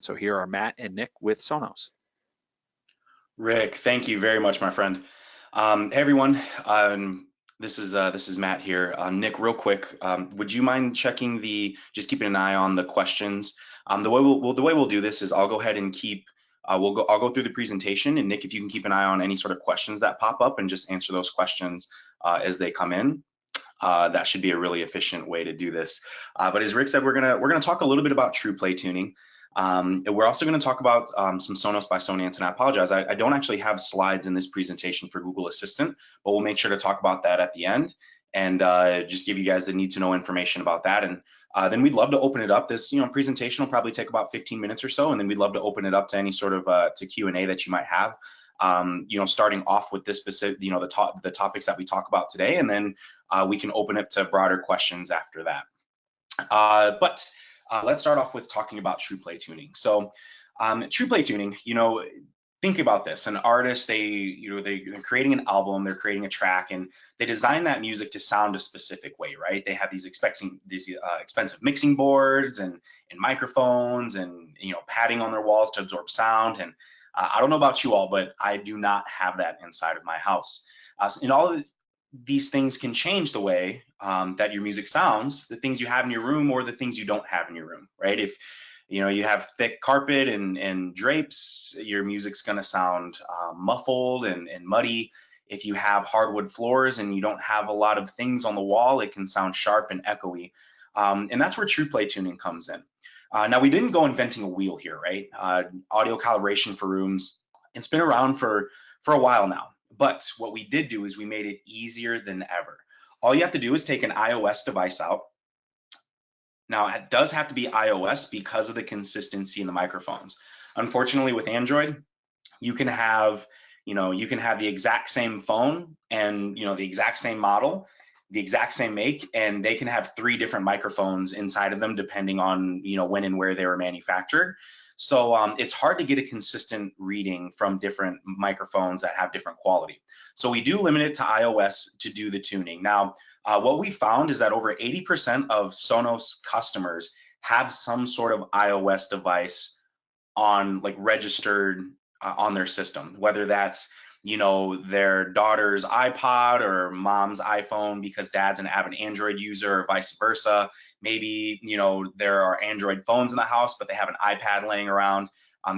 So here are Matt and Nick with Sonos. Rick, thank you very much, my friend. Hey everyone, this is Matt here. Nick, real quick, would you mind checking just keeping an eye on the questions? The way we'll do this is I'll go ahead and I'll go through the presentation, and Nick, if you can keep an eye on any sort of questions that pop up and just answer those questions as they come in. That should be a really efficient way to do this. But as Rick said, we're gonna talk a little bit about TruePlay tuning. And we're also going to talk about some Sonos by Sonance, and I apologize, I don't actually have slides in this presentation for Google Assistant, but we'll make sure to talk about that at the end and just give you guys the need to know information about that. And then we'd love to open it up. This presentation will probably take about 15 minutes or so, and then we'd love to open it up to any sort of to Q&A that you might have. Starting off with this specific, the topics that we talk about today, and then we can open it to broader questions after that. But let's start off with talking about TruePlay tuning. So TruePlay tuning, think about this. An artist, they're creating an album, they're creating a track, and they design that music to sound a specific way, right? They have these expensive mixing boards and microphones and padding on their walls to absorb sound. And I don't know about you all, but I do not have that inside of my house. And all of these things can change the way that your music sounds, the things you have in your room or the things you don't have in your room, right? If you have thick carpet and drapes, your music's going to sound muffled and muddy. If you have hardwood floors and you don't have a lot of things on the wall, it can sound sharp and echoey. And that's where TruePlay tuning comes in. Now, we didn't go inventing a wheel here, right? Audio calibration for rooms, it's been around for a while now. But what we did do is we made it easier than ever. All you have to do is take an iOS device out. Now, it does have to be iOS because of the consistency in the microphones. Unfortunately, with Android, you can have the exact same phone and the exact same model, the exact same make, and they can have 3 different microphones inside of them depending on when and where they were manufactured. So it's hard to get a consistent reading from different microphones that have different quality. So we do limit it to iOS to do the tuning. Now, what we found is that over 80% of Sonos customers have some sort of iOS device on registered on their system, whether that's their daughter's iPod or mom's iPhone because dad's an avid Android user or vice versa. Maybe there are Android phones in the house, but they have an iPad laying around.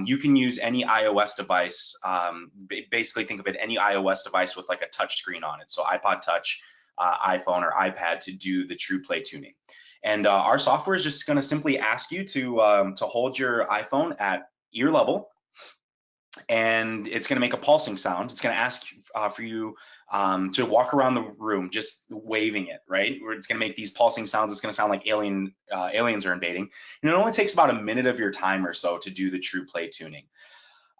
You can use any iOS device. Basically, think of it any iOS device with like a touch screen on it. So iPod Touch, iPhone, or iPad to do the TruePlay tuning. And our software is just going to simply ask you to hold your iPhone at ear level, and it's going to make a pulsing sound. It's going to ask for you to walk around the room just waving it, right? Where it's going to make these pulsing sounds. It's going to sound like aliens are invading. And it only takes about a minute of your time or so to do the TruePlay tuning.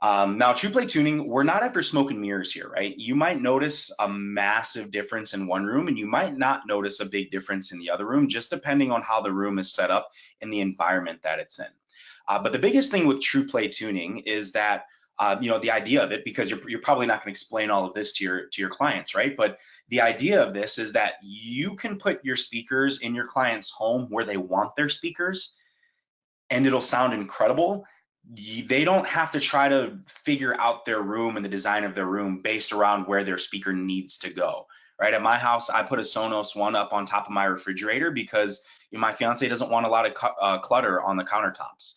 Now, TruePlay tuning, we're not after smoke and mirrors here, right? You might notice a massive difference in one room, and you might not notice a big difference in the other room, just depending on how the room is set up and the environment that it's in. But the biggest thing with TruePlay tuning is that the idea of it, because you're probably not going to explain all of this to your clients, right? But the idea of this is that you can put your speakers in your client's home where they want their speakers, and it'll sound incredible. They don't have to try to figure out their room and the design of their room based around where their speaker needs to go, right? At my house, I put a Sonos One up on top of my refrigerator because my fiance doesn't want a lot of clutter on the countertops.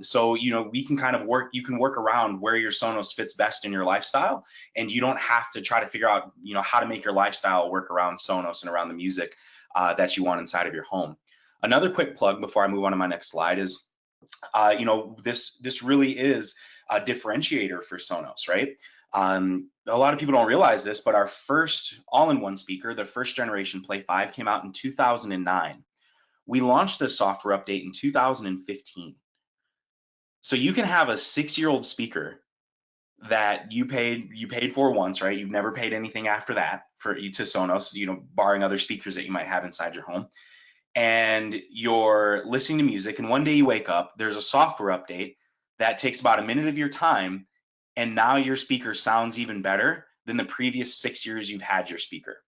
So we can kind of you can work around where your Sonos fits best in your lifestyle, and you don't have to try to figure out how to make your lifestyle work around Sonos and around the music that you want inside of your home. Another quick plug before I move on to my next slide is this really is a differentiator for Sonos, right? A lot of people don't realize this, but our first all-in-one speaker, the first generation Play 5, came out in 2009. We launched this software update in 2015. So you can have a 6-year-old speaker that you paid for once, right? You've never paid anything after that to Sonos, barring other speakers that you might have inside your home. And you're listening to music, and one day you wake up, there's a software update that takes about a minute of your time, and now your speaker sounds even better than the previous 6 years you've had your speaker.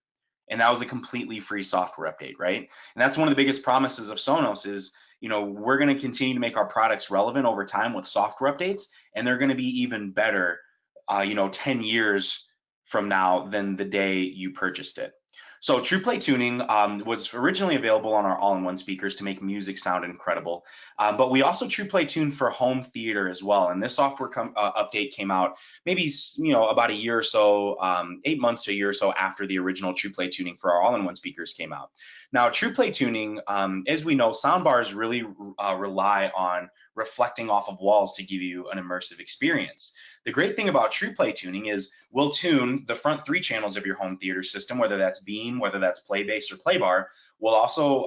And that was a completely free software update, right? And that's one of the biggest promises of Sonos is, we're going to continue to make our products relevant over time with software updates, and they're going to be even better, 10 years from now than the day you purchased it. So TruePlay tuning was originally available on our all-in-one speakers to make music sound incredible, but we also TruePlay tune for home theater as well. And this software update came out maybe about a year or so, 8 months to a year or so after the original TruePlay tuning for our all-in-one speakers came out. Now TruePlay tuning, as we know, soundbars really rely on reflecting off of walls to give you an immersive experience. The great thing about TruePlay tuning is we'll tune the front 3 channels of your home theater system, whether that's beam, whether that's play bass or play bar. We'll also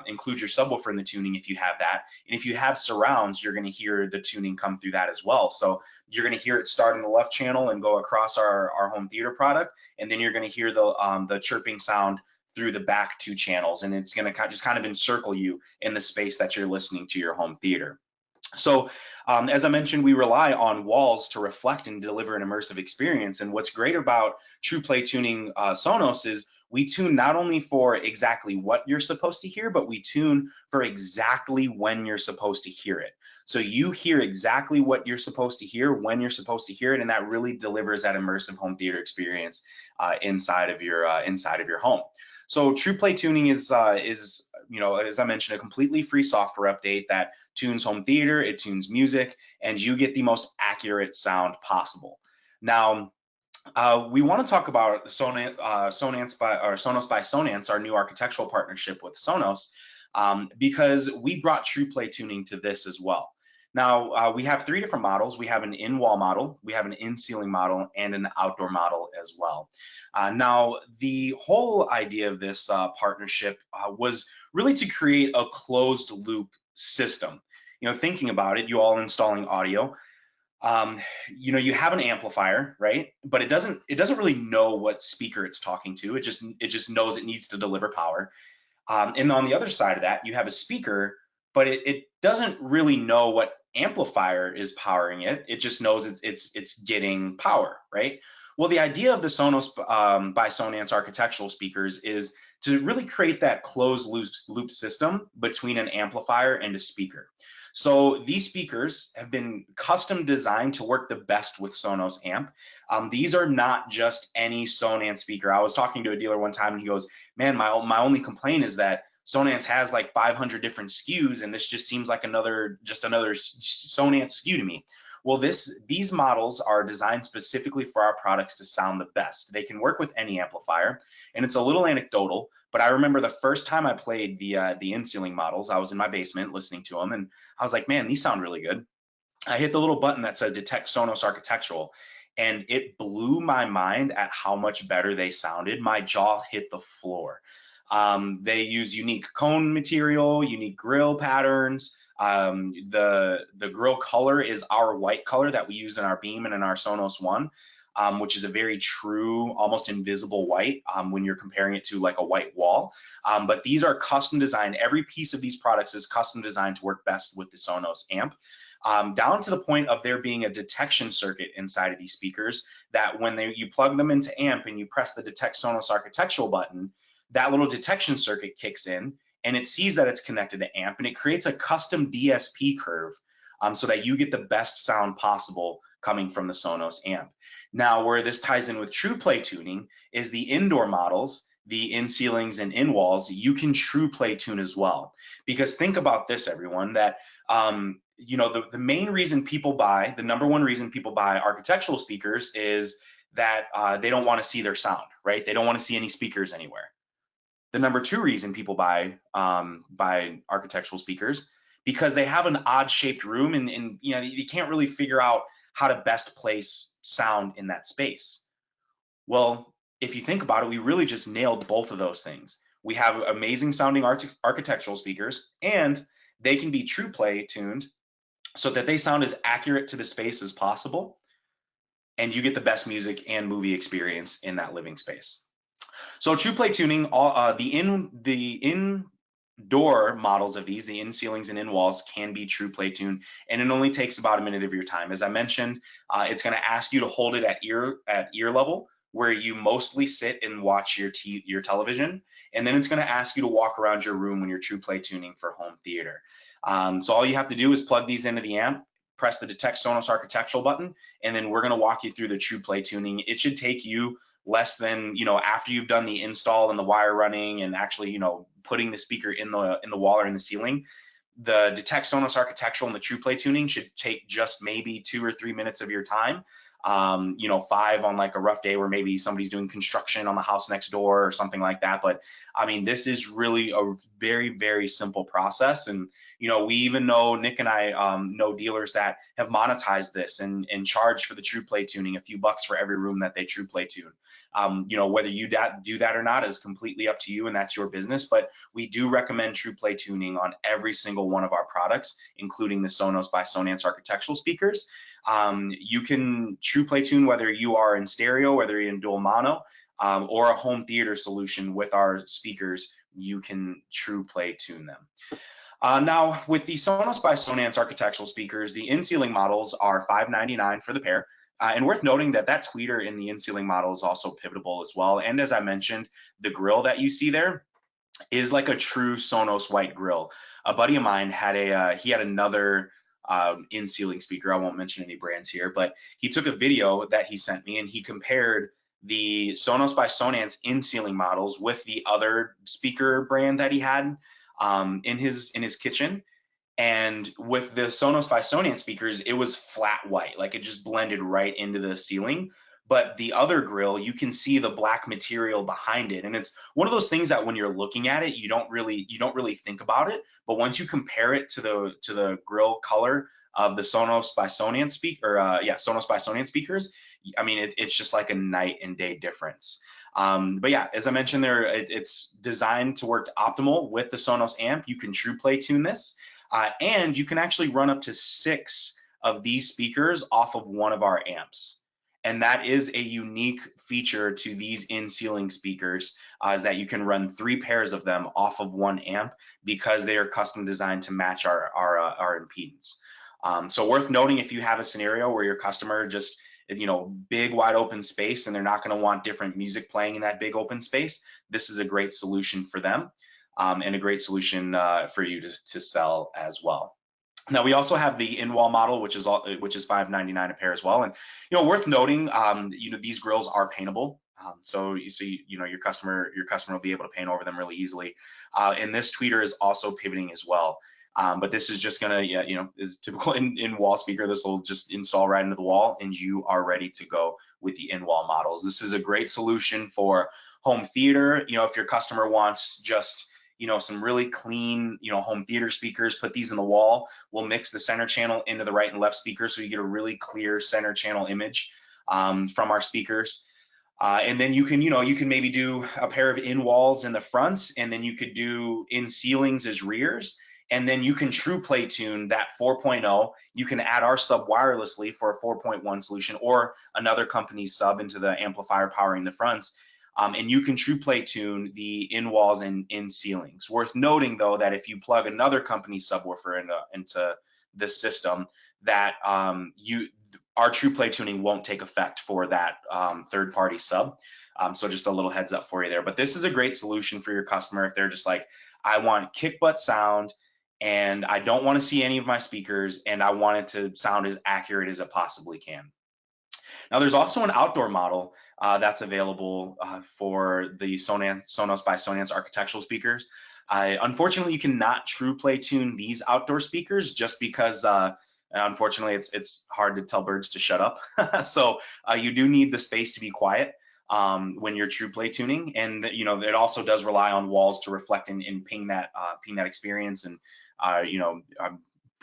include your subwoofer in the tuning if you have that. And if you have surrounds, you're going to hear the tuning come through that as well. So you're going to hear it start in the left channel and go across our home theater product, and then you're going to hear the chirping sound through the back 2 channels, and it's going to just kind of encircle you in the space that you're listening to your home theater. So as I mentioned, we rely on walls to reflect and deliver an immersive experience. And what's great about TruePlay tuning Sonos is we tune not only for exactly what you're supposed to hear, but we tune for exactly when you're supposed to hear it. So you hear exactly what you're supposed to hear when you're supposed to hear it, and that really delivers that immersive home theater experience inside of your home. So TruePlay tuning is as I mentioned, a completely free software update that tunes home theater, it tunes music, and you get the most accurate sound possible. Now, we want to talk about Sonos by Sonance, our new architectural partnership with Sonos, because we brought TruePlay tuning to this as well. Now, we have 3 different models. We have an in-wall model, we have an in-ceiling model, and an outdoor model as well. Now, the whole idea of this partnership was really to create a closed loop system. Thinking about it, you all installing audio, you have an amplifier, right? But it doesn't really know what speaker it's talking to. It just knows it needs to deliver power. And on the other side of that, you have a speaker, but it doesn't really know what amplifier is powering it. It just knows it's getting power, right? Well, the idea of the Sonos by Sonance architectural speakers is to really create that closed loop system between an amplifier and a speaker. So these speakers have been custom designed to work the best with Sonos amp. These are not just any Sonance speaker. I was talking to a dealer one time and he goes, man, my only complaint is that Sonance has like 500 different SKUs, and this just seems like another Sonance SKU to me. Well, these models are designed specifically for our products to sound the best. They can work with any amplifier, and it's a little anecdotal, but I remember the first time I played the in-ceiling models, I was in my basement listening to them, and I was like, man, these sound really good. I hit the little button that says Detect Sonos Architectural, and it blew my mind at how much better they sounded. My jaw hit the floor. They use unique cone material, unique grill patterns. The grill color is our white color that we use in our Beam and in our Sonos One, which is a very true, almost invisible white when you're comparing it to like a white wall. But these are custom designed. Every piece of these products is custom designed to work best with the Sonos amp. Down to the point of there being a detection circuit inside of these speakers that when you plug them into amp and you press the Detect Sonos Architectural button, that little detection circuit kicks in and it sees that it's connected to amp, and it creates a custom DSP curve so that you get the best sound possible coming from the Sonos amp. Now, where this ties in with TruePlay tuning is the indoor models, the in-ceilings and in-walls, you can TruePlay tune as well. Because think about this, everyone, that the main reason people buy, the number one reason people buy architectural speakers is that they don't want to see their sound, right? They don't want to see any speakers anywhere. The number 2 reason people buy architectural speakers, because they have an odd shaped room and you can't really figure out how to best place sound in that space. Well, if you think about it, we really just nailed both of those things. We have amazing sounding architectural speakers, and they can be TruePlay tuned so that they sound as accurate to the space as possible, and you get the best music and movie experience in that living space. So TruePlay tuning, the indoor models of these, the in-ceilings and in-walls, can be TruePlay tuned, and it only takes about a minute of your time. As I mentioned, it's going to ask you to hold it at ear level where you mostly sit and watch your television, and then it's going to ask you to walk around your room when you're TruePlay tuning for home theater. So all you have to do is plug these into the amp, press the Detect Sonos Architectural button, and then we're going to walk you through the TruePlay tuning. It should take you less than, after you've done the install and the wire running and actually, putting the speaker in the wall or in the ceiling. The Detect Sonos Architectural and the TruePlay tuning should take just maybe 2 or 3 minutes of your time. 5 on like a rough day where maybe somebody's doing construction on the house next door or something like that. But I mean, this is really a very, very simple process. And, we even know, Nick and I know dealers that have monetized this and charged for the TruePlay tuning a few bucks for every room that they TruePlay tune. Whether you do that or not is completely up to you, and that's your business. But we do recommend TruePlay tuning on every single one of our products, including the Sonos by Sonance architectural speakers. You can TruePlay tune whether you are in stereo, whether you're in dual mono, or a home theater solution with our speakers. You can TruePlay tune them. Now, with the Sonos by Sonance architectural speakers, the in-ceiling models are $599 for the pair. And worth noting that tweeter in the in-ceiling model is also pivotable as well. And as I mentioned, the grill that you see there is like a true Sonos white grill. A buddy of mine had he had another in-ceiling speaker. I won't mention any brands here, but he took a video that he sent me and he compared the Sonos by Sonance in-ceiling models with the other speaker brand that he had in his kitchen. And with the Sonos by Sonance speakers, it was flat white, like it just blended right into the ceiling. But the other grill, you can see the black material behind it, and it's one of those things that when you're looking at it, you don't really think about it. But once you compare it to the grill color of the Sonos by Sonance Sonos by Sonance speakers, I mean it's just like a night and day difference. But yeah, as I mentioned there, it's designed to work optimal with the Sonos amp. You can TruePlay tune this. And you can actually run up to 6 of these speakers off of one of our amps. And that is a unique feature to these in-ceiling speakers, is that you can run 3 pairs of them off of one amp because they are custom designed to match our impedance. So worth noting, if you have a scenario where your customer just, big wide open space and they're not going to want different music playing in that big open space, this is a great solution for them. And a great solution for you to sell as well. Now we also have the in-wall model, which is $599 a pair as well. And worth noting, these grills are paintable. So your customer will be able to paint over them really easily. And this tweeter is also pivoting as well. But this is just gonna, is typical in-wall speaker. This will just install right into the wall, and you are ready to go with the in-wall models. This is a great solution for home theater. If your customer wants just some really clean, home theater speakers, put these in the wall. We'll mix the center channel into the right and left speaker so you get a really clear center channel image from our speakers. And then you can maybe do a pair of in-walls in the fronts, and then you could do in-ceilings as rears. And then you can TruePlay tune that 4.0. You can add our sub wirelessly for a 4.1 solution or another company's sub into the amplifier powering the fronts. And you can TruePlay tune the in-walls and in-ceilings. Worth noting, though, that if you plug another company's subwoofer into this system, that our TruePlay tuning won't take effect for that third-party sub. So just a little heads up for you there. But this is a great solution for your customer if they're just like, I want kick butt sound, and I don't want to see any of my speakers, and I want it to sound as accurate as it possibly can. Now, there's also an outdoor model that's available for the Sonos by Sonance architectural speakers. Unfortunately, you cannot TruePlay tune these outdoor speakers just because, unfortunately, it's hard to tell birds to shut up. So you do need the space to be quiet when you're TruePlay tuning, and it also does rely on walls to reflect and ping that experience. And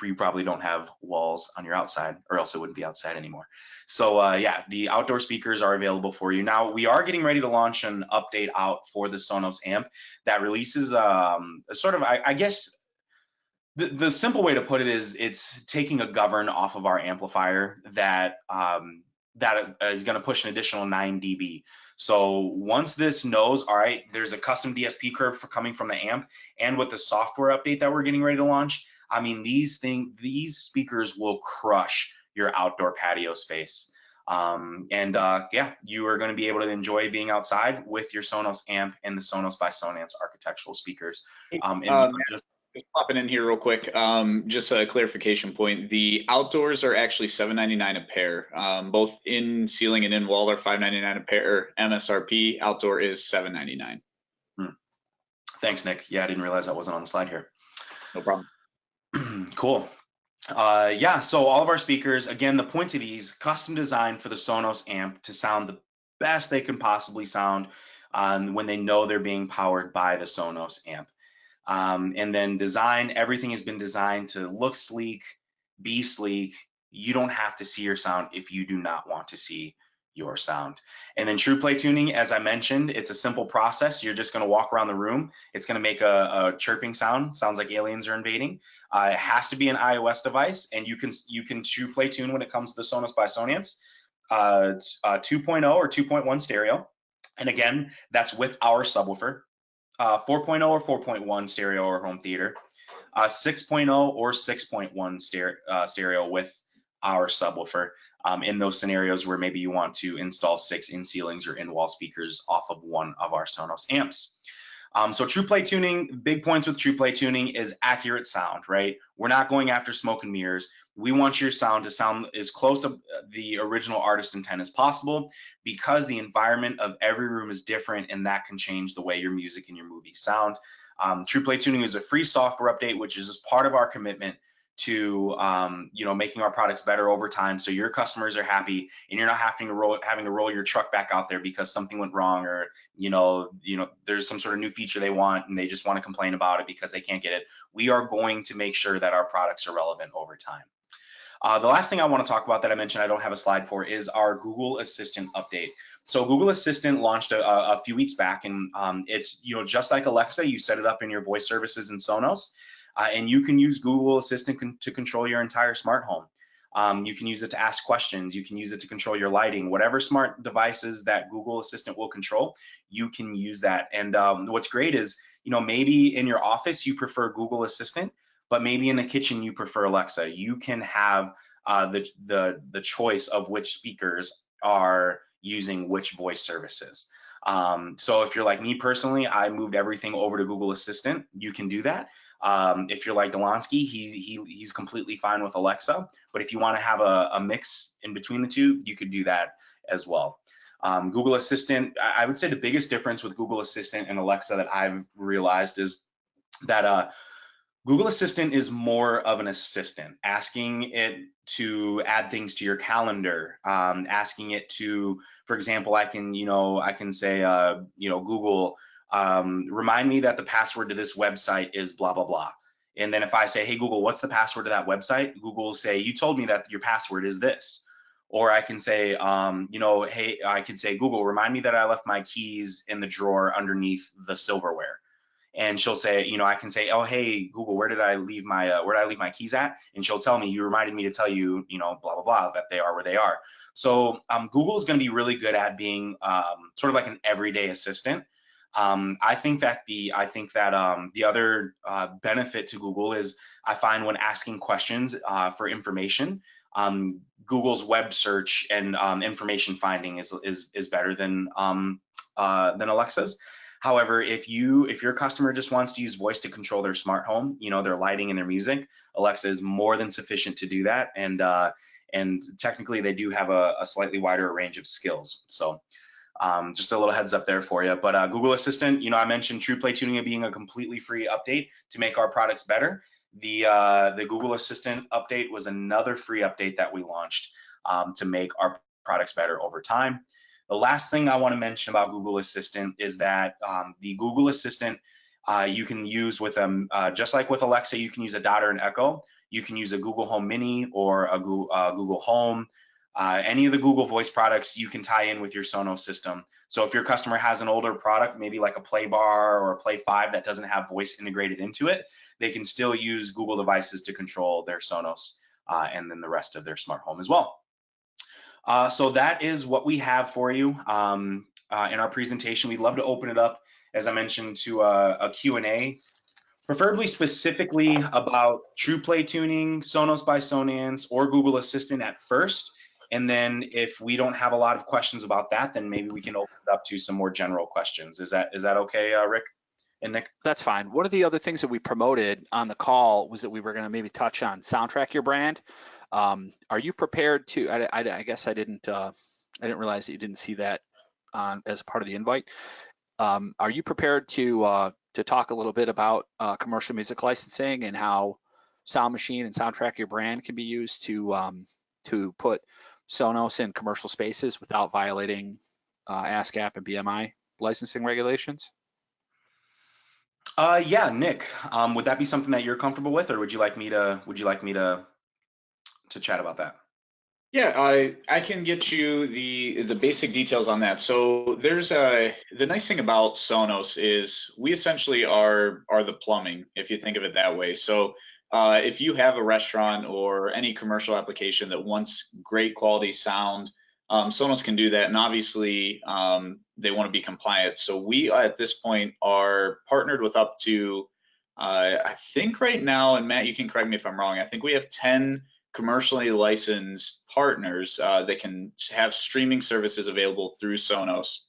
you probably don't have walls on your outside, or else it wouldn't be outside anymore. So yeah, the outdoor speakers are available for you. Now we are getting ready to launch an update out for the Sonos amp that releases sort of, I guess the simple way to put it is it's taking a govern off of our amplifier that is going to push an additional 9 dB. So once this knows, all right, there's a custom DSP curve coming from the amp, and with the software update that we're getting ready to launch, I mean, these speakers will crush your outdoor patio space. Yeah, you are going to be able to enjoy being outside with your Sonos amp and the Sonos by Sonance architectural speakers. And beyond just popping in here real quick, just a clarification point. The outdoors are actually $7.99 a pair. Both in-ceiling and in-wall are $5.99 a pair. MSRP outdoor is $7.99. Thanks, Nick. Yeah, I didn't realize that wasn't on the slide here. No problem. Cool. Yeah, so all of our speakers, again, the point of these, custom designed for the Sonos amp to sound the best they can possibly sound when they know they're being powered by the Sonos amp. And then everything has been designed to look sleek, be sleek. You don't have to see your sound if you do not want to see your sound. And then TruePlay tuning, as I mentioned, it's a simple process. You're just going to walk around the room. It's going to make a chirping sound. Sounds like aliens are invading. It has to be an iOS device, and you can TruePlay tune when it comes to the Sonos by Sonance 2.0 or 2.1 stereo. And again, that's with our subwoofer. 4.0 or 4.1 stereo or home theater, 6.0 or 6.1 stereo with our subwoofer in those scenarios where maybe you want to install 6 in-ceilings or in-wall speakers off of one of our Sonos amps. So TruePlay tuning, big points with TruePlay tuning is accurate sound, right? We're not going after smoke and mirrors. We want your sound to sound as close to the original artist intent as possible, because the environment of every room is different, and that can change the way your music and your movies sound. TruePlay tuning is a free software update, which is just part of our commitment to making our products better over time, so your customers are happy and you're not having to roll your truck back out there because something went wrong, or there's some sort of new feature they want and they just want to complain about it because they can't get it. We are going to make sure that our products are relevant over time. The last thing I want to talk about that I mentioned I don't have a slide for is our Google Assistant update. So Google Assistant launched a few weeks back, and it's just like Alexa. You set it up in your voice services in Sonos, and you can use Google Assistant to control your entire smart home. You can use it to ask questions. You can use it to control your lighting. Whatever smart devices that Google Assistant will control, you can use that. And what's great is, maybe in your office you prefer Google Assistant, but maybe in the kitchen you prefer Alexa. You can have the choice of which speakers are using which voice services. So if you're like me personally, I moved everything over to Google Assistant. You can do that. If you're like Delonsky, he's completely fine with Alexa. But if you want to have a mix in between the two, you could do that as well. Google Assistant, I would say the biggest difference with Google Assistant and Alexa that I've realized is that Google Assistant is more of an assistant, asking it to add things to your calendar, asking it to, for example, I can say, Google, remind me that the password to this website is blah, blah, blah. And then if I say, hey, Google, what's the password to that website? Google will say, you told me that your password is this. Or I can say, hey, I could say, Google, remind me that I left my keys in the drawer underneath the silverware. And she'll say, I can say, oh, hey, Google, where did I leave my keys at? And she'll tell me, you reminded me to tell you, blah, blah, blah, that they are where they are. So Google is going to be really good at being sort of like an everyday assistant. I think that the other benefit to Google is, I find when asking questions for information, Google's web search and information finding is better than Alexa's. However, if your customer just wants to use voice to control their smart home, their lighting and their music, Alexa is more than sufficient to do that. And technically, they do have a slightly wider range of skills. So just a little heads up there for you. But Google Assistant, I mentioned TruePlay tuning being a completely free update to make our products better. The Google Assistant update was another free update that we launched to make our products better over time. The last thing I want to mention about Google Assistant is that the Google Assistant you can use with just like with Alexa, you can use a Dot or an Echo. You can use a Google Home Mini or a Google Home. Any of the Google Voice products you can tie in with your Sonos system. So if your customer has an older product, maybe like a Play Bar or a Play 5 that doesn't have voice integrated into it, they can still use Google devices to control their Sonos and then the rest of their smart home as well. So that is what we have for you in our presentation. We'd love to open it up, as I mentioned, to a Q&A, preferably specifically about TruePlay tuning, Sonos by Sonance, or Google Assistant at first. And then if we don't have a lot of questions about that, then maybe we can open it up to some more general questions. Is that okay, Rick and Nick? That's fine. One of the other things that we promoted on the call was that we were going to maybe touch on Soundtrack Your Brand. Are you prepared to? I guess I didn't realize that you didn't see that on as part of the invite. Are you prepared to talk a little bit about commercial music licensing and how Sound Machine and Soundtrack Your Brand can be used to put Sonos in commercial spaces without violating ASCAP and BMI licensing regulations? Yeah, Nick, would that be something that you're comfortable with, or would you like me to chat about that? Yeah, I can get you the basic details on that. So there's the nice thing about Sonos is we essentially are the plumbing, if you think of it that way. So if you have a restaurant or any commercial application that wants great quality sound, Sonos can do that, and obviously they want to be compliant. So we at this point are partnered with up to I think right now, and Matt, you can correct me if I'm wrong. I think we have 10 commercially licensed partners that can have streaming services available through Sonos,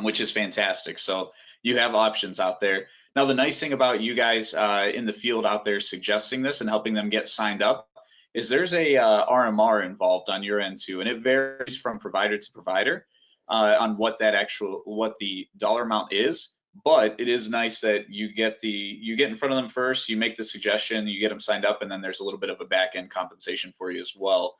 which is fantastic. So you have options out there. Now, the nice thing about you guys in the field out there suggesting this and helping them get signed up is there's a RMR involved on your end too, and it varies from provider to provider on what the dollar amount is. But it is nice that you get in front of them first, you make the suggestion, you get them signed up, and then there's a little bit of a back end compensation for you as well.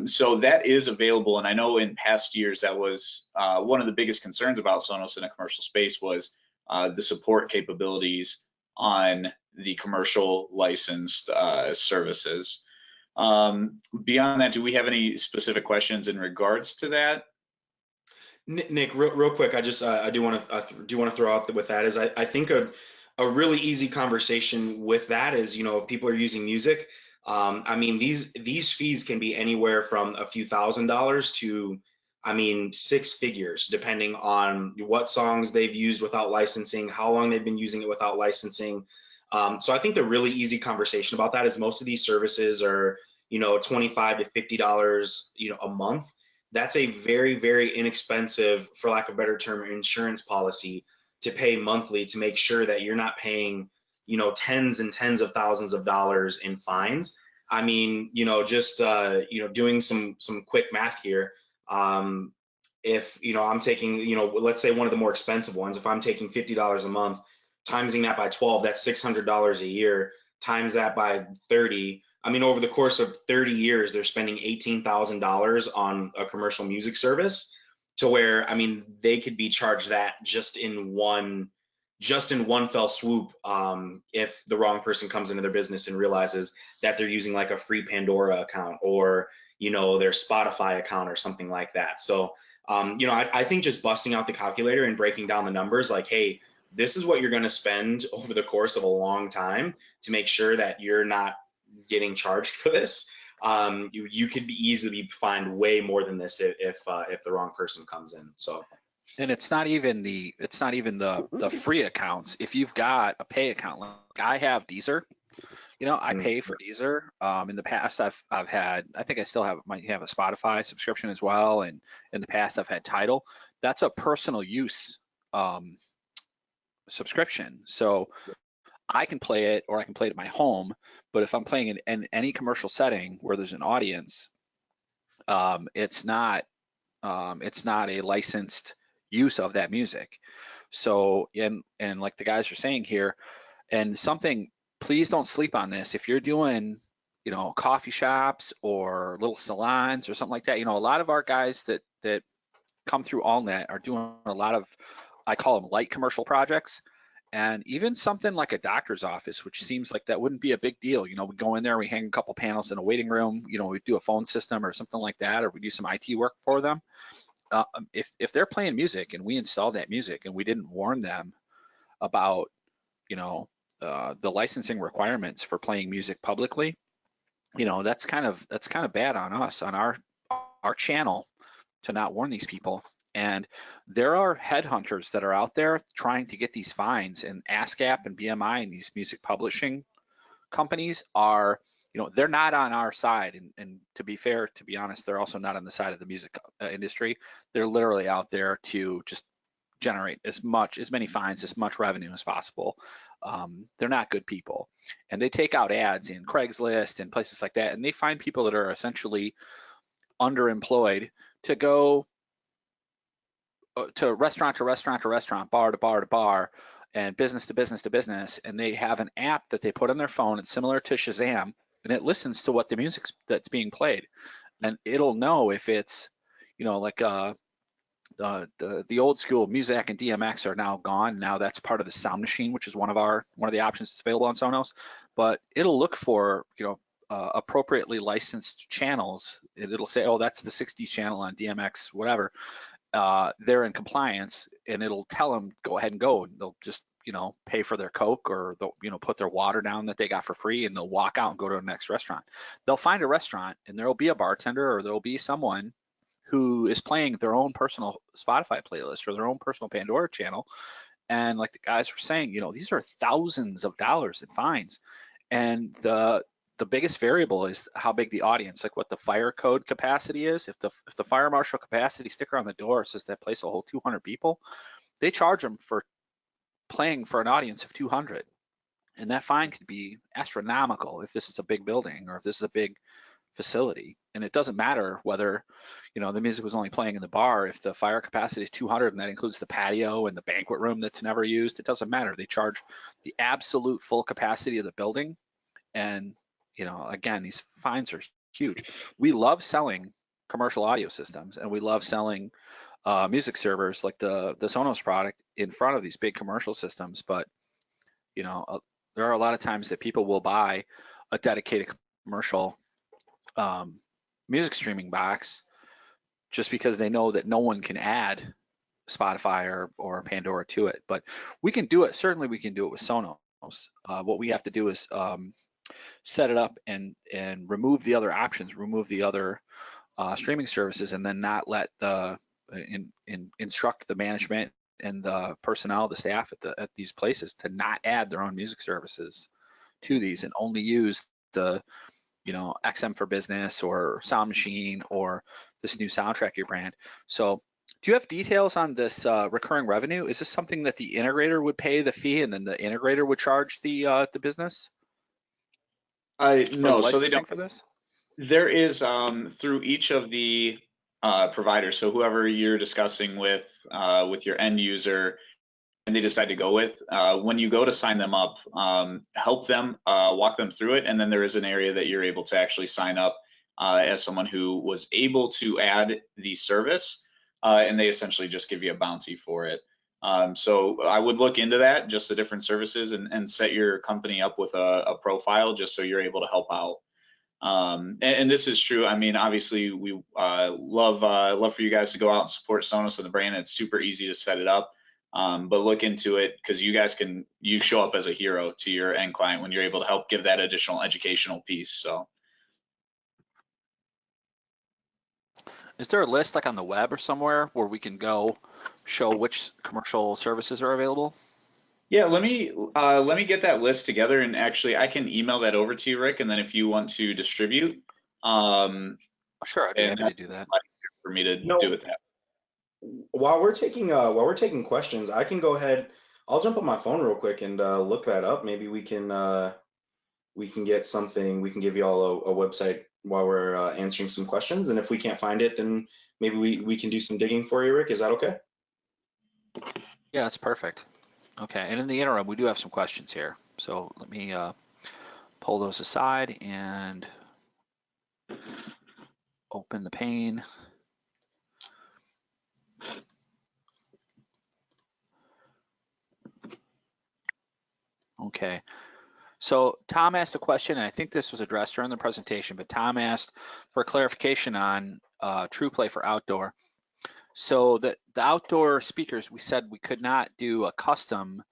So that is available, and I know in past years that was one of the biggest concerns about Sonos in a commercial space was the support capabilities on the commercial licensed services. Beyond that, do we have any specific questions in regards to that? Nick, real quick, I just I do want to throw out with that is I think a really easy conversation with that is, you know, if people are using music, I mean these fees can be anywhere from a few $1,000s to, I mean, 6 figures depending on what songs they've used without licensing, how long they've been using it without licensing. So I think the really easy conversation about that is most of these services are, you know, $25 to $50, you know, a month. That's a very, very inexpensive, for lack of a better term, insurance policy to pay monthly to make sure that you're not paying, you know, tens and tens of thousands of dollars in fines. I mean, you know, just you know, doing some quick math here. If, you know, I'm taking, you know, let's say one of the more expensive ones, if I'm taking $50 a month, timesing that by 12, that's $600 a year. Times that by 30. I mean, over the course of 30 years, they're spending $18,000 on a commercial music service, to where, I mean, they could be charged that just in one fell swoop, if the wrong person comes into their business and realizes that they're using like a free Pandora account or, you know, their Spotify account or something like that. So, you know, I think just busting out the calculator and breaking down the numbers, like, hey, this is what you're going to spend over the course of a long time to make sure that you're not getting charged for this. You could be easily fined way more than this if the wrong person comes in. So, And it's not even the free accounts. If you've got a pay account, like I have Deezer, you know, I pay for Deezer. In the past, I've had, I think I still might have a Spotify subscription as well, and in the past I've had Tidal. That's a personal use subscription. So I can play it, or I can play it at my home. But if I'm playing in any commercial setting where there's an audience, it's not a licensed use of that music. So, and like the guys are saying here, and something, please don't sleep on this. If you're doing, you know, coffee shops or little salons or something like that, you know, a lot of our guys that come through AllNet are doing a lot of, I call them light commercial projects. And even something like a doctor's office, which seems like that wouldn't be a big deal. You know, we go in there, we hang a couple panels in a waiting room, you know, we do a phone system or something like that, or we do some IT work for them. If they're playing music and we install that music and we didn't warn them about, you know, the licensing requirements for playing music publicly, you know, that's kind of bad on us, on our channel, to not warn these people. And there are headhunters that are out there trying to get these fines, and ASCAP and BMI and these music publishing companies are they're not on our side. And to be fair, to be honest, they're also not on the side of the music industry. They're literally out there to just generate as many fines, as much revenue as possible. They're not good people, and they take out ads in Craigslist and places like that, and they find people that are essentially underemployed to go to restaurant to restaurant to restaurant, bar to bar to bar, and business to business to business. And they have an app that they put on their phone. It's similar to Shazam, and it listens to what the music that's being played, and it'll know if it's, like the old school Muzak and DMX are now gone. Now that's part of the Sound Machine, which is one of the options that's available on Sonos. But it'll look for appropriately licensed channels. It'll say, oh, that's the 60s channel on DMX, whatever. They're in compliance, and it'll tell them go ahead and go. And they'll just pay for their Coke, or they'll put their water down that they got for free, and they'll walk out and go to the next restaurant. They'll find a restaurant, and there'll be a bartender, or there'll be someone who is playing their own personal Spotify playlist or their own personal Pandora channel. And like the guys were saying, these are thousands of dollars in fines. And the biggest variable is how big the audience, like what the fire code capacity is. If the fire marshal capacity sticker on the door says that place will hold 200 people, they charge them for playing for an audience of 200. And that fine could be astronomical if this is a big building or if this is a big facility. And it doesn't matter whether the music was only playing in the bar. If the fire capacity is 200 and that includes the patio and the banquet room that's never used, it doesn't matter. They charge the absolute full capacity of the building. And again, these fines are huge. We love selling commercial audio systems, and we love selling music servers like the Sonos product in front of these big commercial systems. But there are a lot of times that people will buy a dedicated commercial music streaming box just because they know that no one can add Spotify or Pandora to it. But we can do it. Certainly we can do it with Sonos. What we have to do is set it up and remove the other options, remove the other streaming services, and then not let instruct the management and the personnel, the staff at these places to not add their own music services to these, and only use the XM for Business or Sound Machine or this new Soundtracker brand. So do you have details on this recurring revenue? Is this something that the integrator would pay the fee and then the integrator would charge the business? No, so they don't. For this? There is through each of the providers. So whoever you're discussing with your end user, and they decide to go with, when you go to sign them up, help them walk them through it, and then there is an area that you're able to actually sign up as someone who was able to add the service, and they essentially just give you a bounty for it. So I would look into that, just the different services, and set your company up with a profile just so you're able to help out. And this is true. I mean, obviously, we love for you guys to go out and support Sonos and the brand. It's super easy to set it up, but look into it, because you show up as a hero to your end client when you're able to help give that additional educational piece. So, is there a list like on the web or somewhere where we can go show which commercial services are available? yeah, let me get that list together, and actually I can email that over to you, Rick, and then if you want to distribute, sure, I'd be happy to do that. For me to do it that. While we're taking questions, I can go ahead. I'll jump on my phone real quick and look that up. Maybe we can get something. We can give you all a website while we're answering some questions. And if we can't find it, then maybe we can do some digging for you, Rick. Is that okay? Yeah, that's perfect. Okay, and in the interim, we do have some questions here. So let me pull those aside and open the pane. Okay, so Tom asked a question, and I think this was addressed during the presentation, but Tom asked for clarification on TruePlay for outdoor. So the outdoor speakers, we said we could not do a custom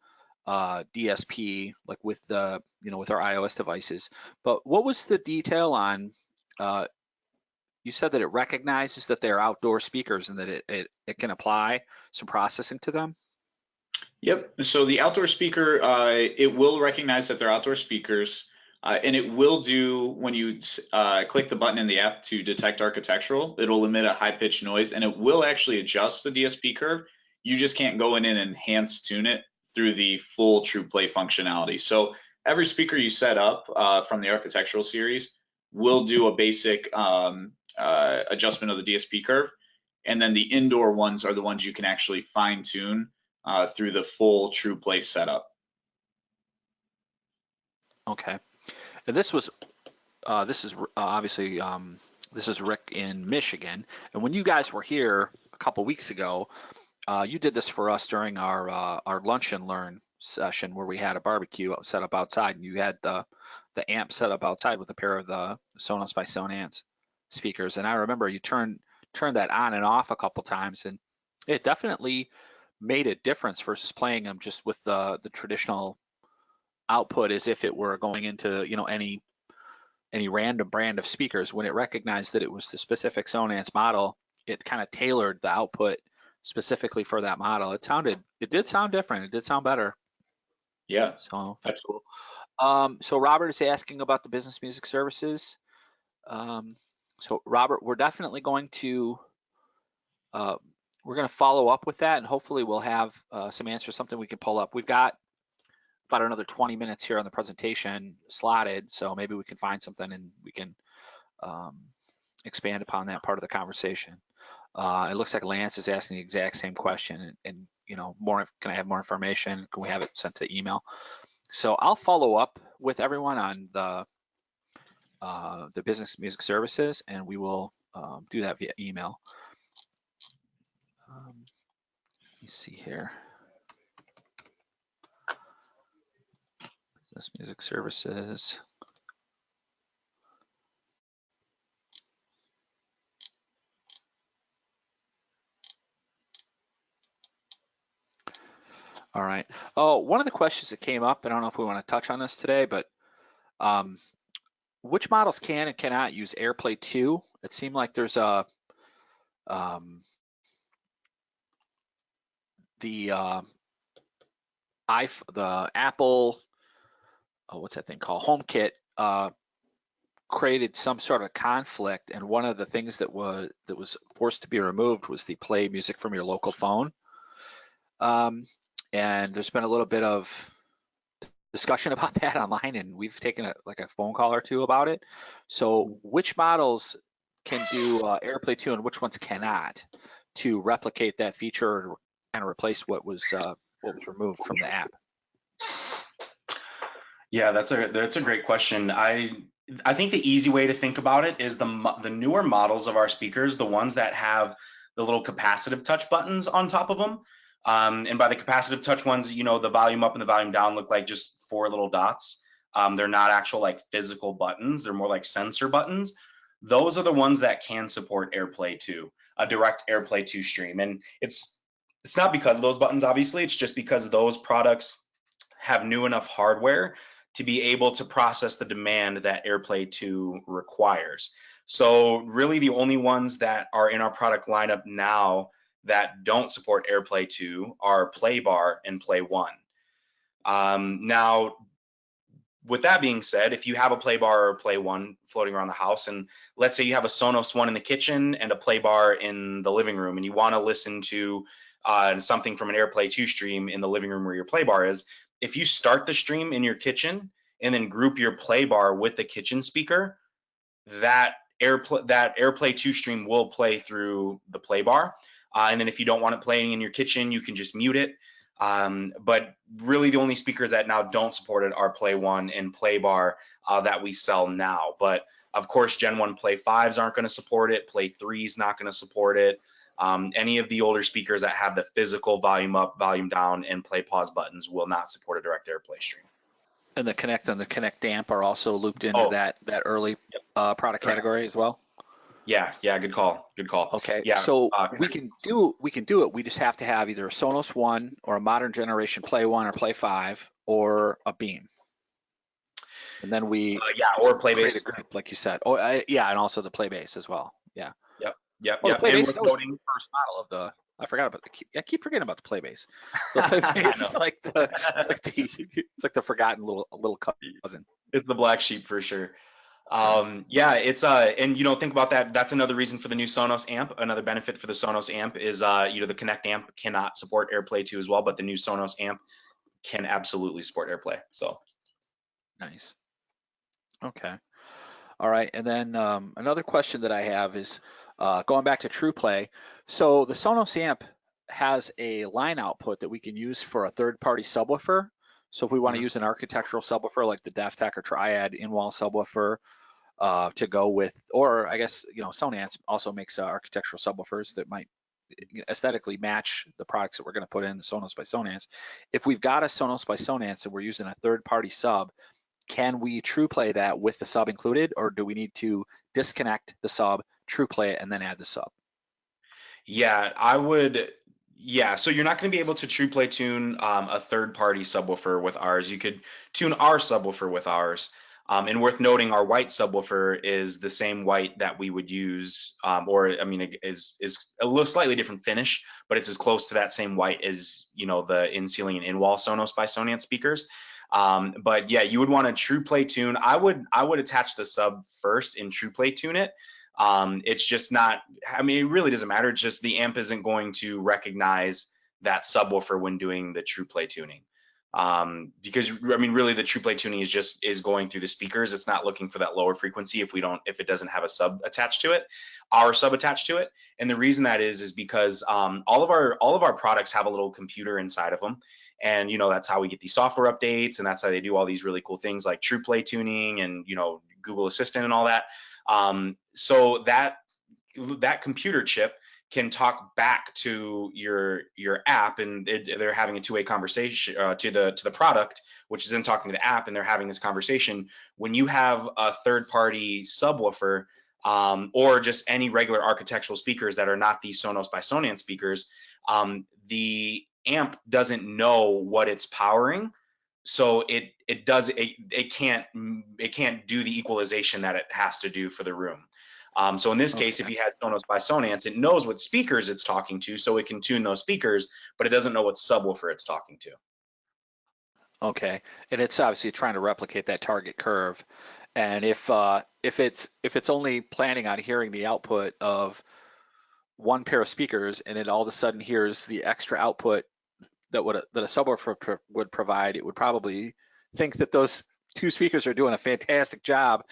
DSP like with the with our iOS devices. But what was the detail on? You said that it recognizes that they're outdoor speakers and that it can apply some processing to them. Yep. So the outdoor speaker, it will recognize that they're outdoor speakers. And it will do, when you click the button in the app to detect architectural, it'll emit a high-pitched noise, and it will actually adjust the DSP curve. You just can't go in and enhance tune it through the full TruePlay functionality. So every speaker you set up from the architectural series will do a basic adjustment of the DSP curve, and then the indoor ones are the ones you can actually fine-tune through the full TruePlay setup. Okay. And this is obviously this is Rick in Michigan. And when you guys were here a couple weeks ago, you did this for us during our lunch and learn session where we had a barbecue set up outside, and you had the amp set up outside with a pair of the Sonos by Sonance speakers. And I remember you turned that on and off a couple times, and it definitely made a difference versus playing them just with the traditional output as if it were going into, you know, any random brand of speakers. When it recognized that it was the specific Sonance model, it kind of tailored the output specifically for that model. It did sound different. It did sound better. Yeah, So that's cool. So Robert is asking about the business music services. So Robert, we're definitely going to follow up with that, and hopefully we'll have some answers, something we can pull up. We've got about another 20 minutes here on the presentation slotted, so maybe we can find something and we can expand upon that part of the conversation. It looks like Lance is asking the exact same question, and you know, can I have more information? Can we have it sent to email? So I'll follow up with everyone on the business music services, and we will do that via email. Let me see here. Business music services. All right. Oh, one of the questions that came up, and I don't know if we want to touch on this today, but which models can and cannot use AirPlay 2? It seemed like there's the Apple, what's that thing called? HomeKit created some sort of conflict, and one of the things that was forced to be removed was the play music from your local phone. And there's been a little bit of discussion about that online, and we've taken a phone call or two about it. So which models can do AirPlay 2 and which ones cannot, to replicate that feature or kind of replace what was removed from the app? Yeah, that's a great question. I think the easy way to think about it is the newer models of our speakers, the ones that have the little capacitive touch buttons on top of them. And by the capacitive touch ones, you know, the volume up and the volume down look like just 4 little dots. They're not actual like physical buttons. They're more like sensor buttons. Those are the ones that can support AirPlay 2, a direct AirPlay 2 stream. And it's not because of those buttons, obviously. It's just because those products have new enough hardware to be able to process the demand that AirPlay 2 requires. So really the only ones that are in our product lineup now that don't support AirPlay 2 are Play Bar and Play 1. Now, with that being said, if you have a Play Bar or a Play 1 floating around the house, and let's say you have a Sonos 1 in the kitchen and a Play Bar in the living room, and you want to listen to something from an AirPlay 2 stream in the living room where your Play Bar is, if you start the stream in your kitchen and then group your Play Bar with the kitchen speaker, that AirPlay 2 stream will play through the Play Bar. And then if you don't want it playing in your kitchen, you can just mute it. But really the only speakers that now don't support it are Play 1 and Play Bar that we sell now. But of course, Gen 1 Play 5s aren't going to support it. Play 3 is not going to support it. Any of the older speakers that have the physical volume up, volume down, and play pause buttons will not support a direct AirPlay stream. And the Connect and the Connect Amp are also looped into that early product category as well. Yeah, good call. Okay, yeah, so we can do it. We just have to have either a Sonos 1 or a modern generation Play 1 or Play 5 or a Beam. And then we or Play Base, like you said. Oh, yeah, and also the Play Base as well. Yeah. Yep. The Play Base, that was the first model of the. I forgot about I keep forgetting about the Play Base. So Play Base is like the forgotten little cousin. It's the black sheep for sure. Yeah. Yeah, it's and think about that. That's another reason for the new Sonos amp. Another benefit for the Sonos amp is the Connect amp cannot support AirPlay 2 as well, but the new Sonos amp can absolutely support AirPlay. So Nice. Okay. All right. And then another question that I have is going back to TruePlay. So the Sonos amp has a line output that we can use for a third-party subwoofer. So if we want to mhm. use an architectural subwoofer like the DefTech or Triad in-wall subwoofer to go with, or I guess Sonance also makes architectural subwoofers that might aesthetically match the products that we're going to put in Sonos by Sonance. If we've got a Sonos by Sonance and we're using a third-party sub, can we TruePlay that with the sub included, or do we need to disconnect the sub, TruePlay it, and then add the sub? Yeah, I would. Yeah, so you're not going to be able to TruePlay tune a third-party subwoofer with ours. You could tune our subwoofer with ours. And worth noting, our white subwoofer is the same white that we would use, or I mean, it is a little slightly different finish, but it's as close to that same white as the in-ceiling and in-wall Sonos by Sonance speakers. But yeah, you would want to TruePlay tune. I would attach the sub first and TruePlay tune it. It's just not, I mean, it really doesn't matter. It's just the amp isn't going to recognize that subwoofer when doing the TruePlay tuning. Because I mean, really the TruePlay tuning is going through the speakers. It's not looking for that lower frequency if it doesn't have a sub attached to it, our sub attached to it. And the reason that is because all of our products have a little computer inside of them. And that's how we get these software updates, and that's how they do all these really cool things like TruePlay tuning and Google Assistant and all that. So that computer chip can talk back to your app, and they're having a two-way conversation to the product, which is then talking to the app, and they're having this conversation. When you have a third-party subwoofer, or just any regular architectural speakers that are not these Sonos by Sonance speakers, the amp doesn't know what it's powering, so it can't do the equalization that it has to do for the room. So in this case, if Okay. you had Sonos by Sonance, it knows what speakers it's talking to, so it can tune those speakers, but it doesn't know what subwoofer it's talking to. Okay. And it's obviously trying to replicate that target curve. And if it's only planning on hearing the output of one pair of speakers, and it all of a sudden hears the extra output that a subwoofer would provide, it would probably think that those two speakers are doing a fantastic job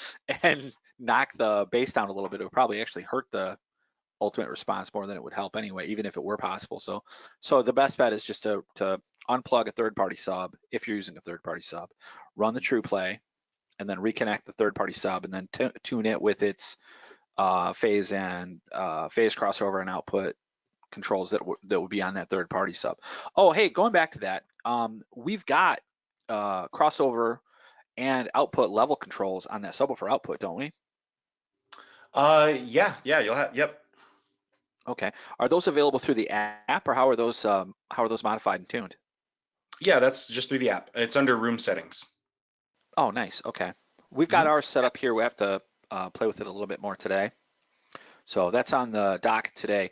and knock the bass down a little bit. It would probably actually hurt the ultimate response more than it would help anyway, even if it were possible. So the best bet is just to unplug a third-party sub if you're using a third-party sub, run the TruePlay, and then reconnect the third-party sub, and then tune it with its phase and phase crossover and output controls that would be on that third-party sub. Oh, hey, going back to that, we've got crossover and output level controls on that subwoofer output, don't we? Yeah, you'll have, yep. Okay. Are those available through the app, or how are those modified and tuned? Yeah, that's just through the app. It's under room settings. Oh, nice. Okay. We've got Mhm. ours set up here. We have to play with it a little bit more today. So that's on the dock today.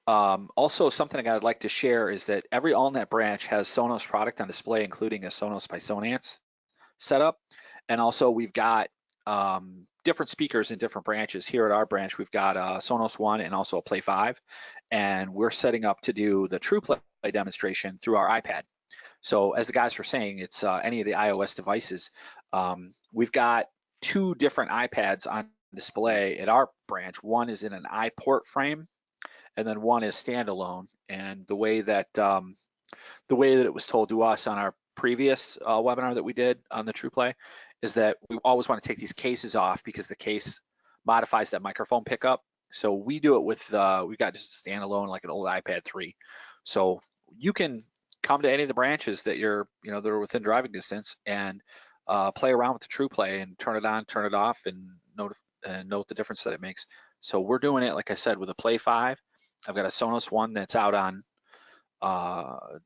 Also, something I'd like to share is that every AllNet branch has Sonos product on display, including a Sonos by Sonance setup. And also, we've got different speakers in different branches. Here at our branch, we've got a Sonos One and also a Play 5. And we're setting up to do the TruePlay demonstration through our iPad. So as the guys were saying, it's any of the iOS devices. We've got two different iPads on display at our branch. One is in an iPort frame, and then one is standalone. And the way that it was told to us on our previous webinar that we did on the TruePlay is that we always want to take these cases off because the case modifies that microphone pickup. So we do it with we've got just a standalone like an old iPad 3. So you can come to any of the branches that that are within driving distance and play around with the TruePlay and turn it on, turn it off, and note the difference that it makes. So we're doing it, like I said, with a Play 5. I've got a Sonos One that's out on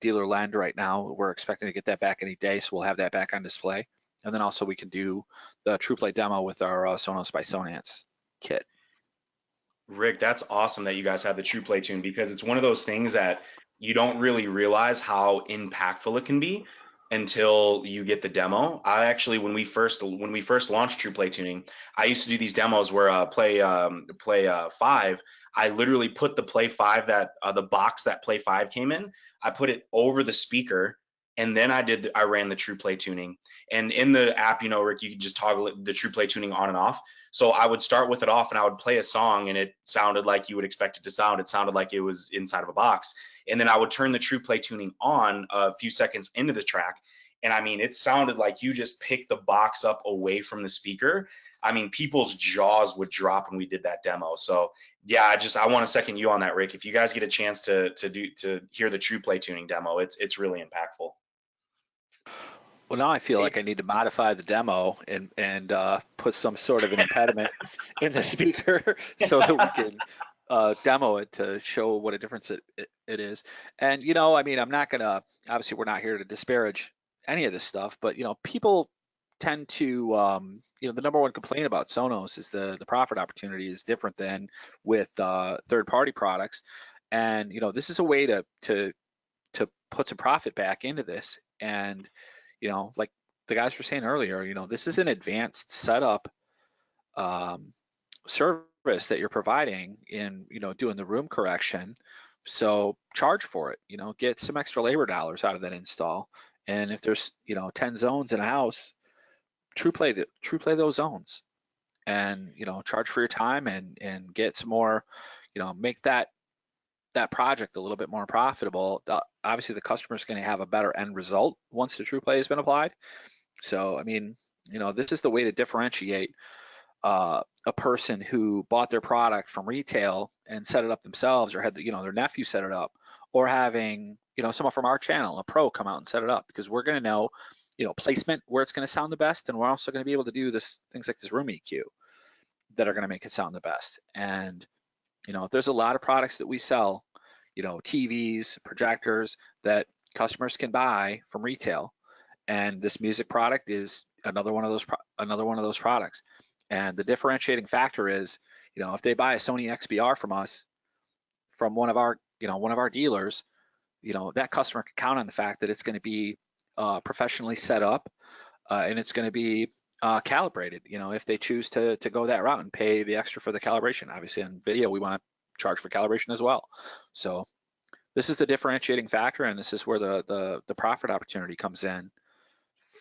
dealer land right now. We're expecting to get that back any day, so we'll have that back on display. And then also we can do the TruePlay demo with our Sonos by Sonance kit. Rick, that's awesome that you guys have the TruePlay tune, because it's one of those things that you don't really realize how impactful it can be. until you get the demo. I actually, when we first launched TruePlay tuning, I used to do these demos where Play 5. I literally put the Play 5 that the box that Play 5 came in. I put it over the speaker, and then I ran the TruePlay tuning. And in the app, Rick, you can just toggle the TruePlay tuning on and off. So I would start with it off, and I would play a song, and it sounded like you would expect it to sound. It sounded like it was inside of a box. And then I would turn the TruePlay tuning on a few seconds into the track. And I mean, it sounded like you just picked the box up away from the speaker. I mean, people's jaws would drop when we did that demo. So yeah, I want to second you on that, Rick. If you guys get a chance to hear the TruePlay tuning demo, it's really impactful. Well, now I feel like I need to modify the demo and put some sort of an impediment in the speaker so that we can demo it to show what a difference it is. And I mean, I'm not gonna, obviously we're not here to disparage any of this stuff, but people tend to the number one complaint about Sonos is the profit opportunity is different than with third-party products. And this is a way to put some profit back into this. And like the guys were saying earlier, this is an advanced setup service that you're providing in, doing the room correction. So charge for it, get some extra labor dollars out of that install. And if there's, 10 zones in a house, TruePlay those zones and, charge for your time and get some more, make that project a little bit more profitable. Obviously the customer's going to have a better end result once the TruePlay has been applied. So, I mean, this is the way to differentiate a person who bought their product from retail and set it up themselves, or had their nephew set it up, or having someone from our channel, a pro, come out and set it up, because we're going to know placement where it's going to sound the best, and we're also going to be able to do things like this room EQ that are going to make it sound the best. And there's a lot of products that we sell, TVs, projectors, that customers can buy from retail, and this music product is another one of those products. And the differentiating factor is, if they buy a Sony XBR from us, from one of our dealers, that customer can count on the fact that it's going to be professionally set up, and it's going to be calibrated. If they choose to go that route and pay the extra for the calibration. Obviously, on video, we want to charge for calibration as well. So this is the differentiating factor, and this is where the profit opportunity comes in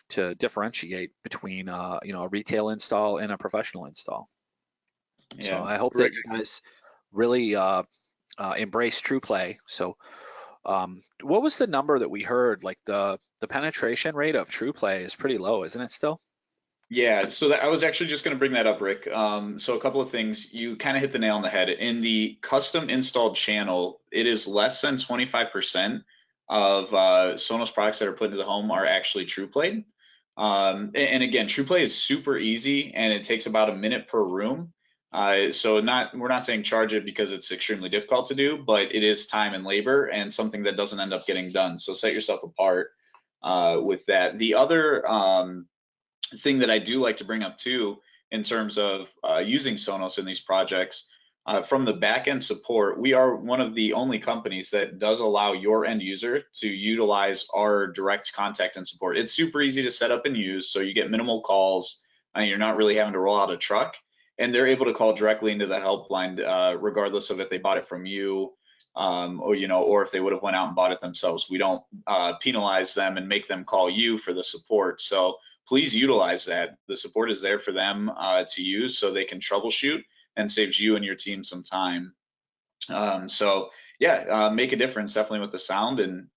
to differentiate between a retail install and a professional install. Yeah. So I hope that you guys really embrace TruePlay. So what was the number that we heard? Like the penetration rate of TruePlay is pretty low, isn't it still? Yeah, so I was actually just going to bring that up, Rick. So a couple of things. You kind of hit the nail on the head. In the custom installed channel, it is less than 25% of Sonos products that are put into the home are actually TruePlay. And again, TruePlay is super easy, and it takes about a minute per room. So we're not saying charge it because it's extremely difficult to do, but it is time and labor and something that doesn't end up getting done. So set yourself apart with that. The other thing that I do like to bring up too, in terms of using Sonos in these projects, from the back-end support, we are one of the only companies that does allow your end user to utilize our direct contact and support. It's super easy to set up and use, so you get minimal calls, and you're not really having to roll out a truck, and they're able to call directly into the helpline, regardless of if they bought it from you, or if they would have went out and bought it themselves. We don't penalize them and make them call you for the support. So please utilize that. The support is there for them to use, so they can troubleshoot, and saves you and your team some time. So yeah, make a difference definitely with the sound, and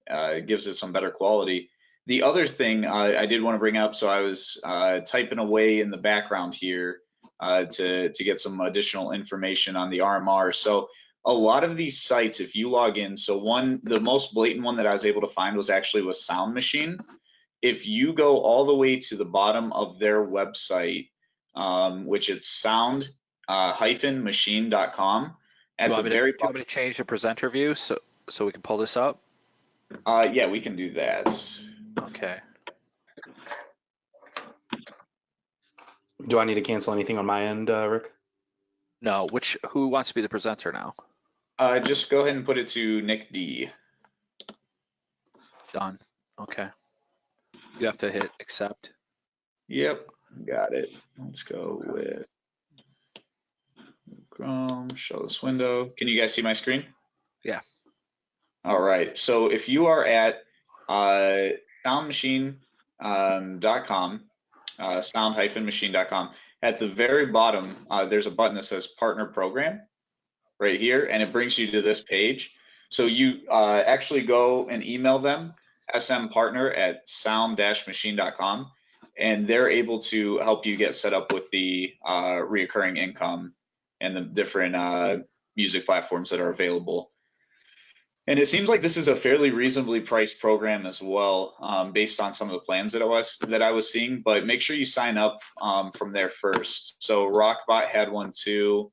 gives it some better quality. The other thing I did want to bring up, so I was typing away in the background here to get some additional information on the RMR. So a lot of these sites, if you log in, so the most blatant one that I was able to find was actually with Sound Machine. If you go all the way to the bottom of their website, which it's sound-machine.com, at the very bottom. Do you want me to change the presenter view so we can pull this up? Yeah, we can do that. Okay. Do I need to cancel anything on my end, Rick? No. Who wants to be the presenter now? Just go ahead and put it to Nick D. Done. Okay. You have to hit accept. Yep, got it. Let's go with Chrome, show this window. Can you guys see my screen? Yeah. All right, so if you are at soundmachine.com, sound-machine.com, at the very bottom, there's a button that says Partner Program right here, and it brings you to this page. So you actually go and email them, smpartner@sound-machine.com, and they're able to help you get set up with the reoccurring income and the different music platforms that are available. And it seems like this is a fairly reasonably priced program as well, based on some of the plans that I was seeing. But make sure you sign up from there first. So Rockbot had one too.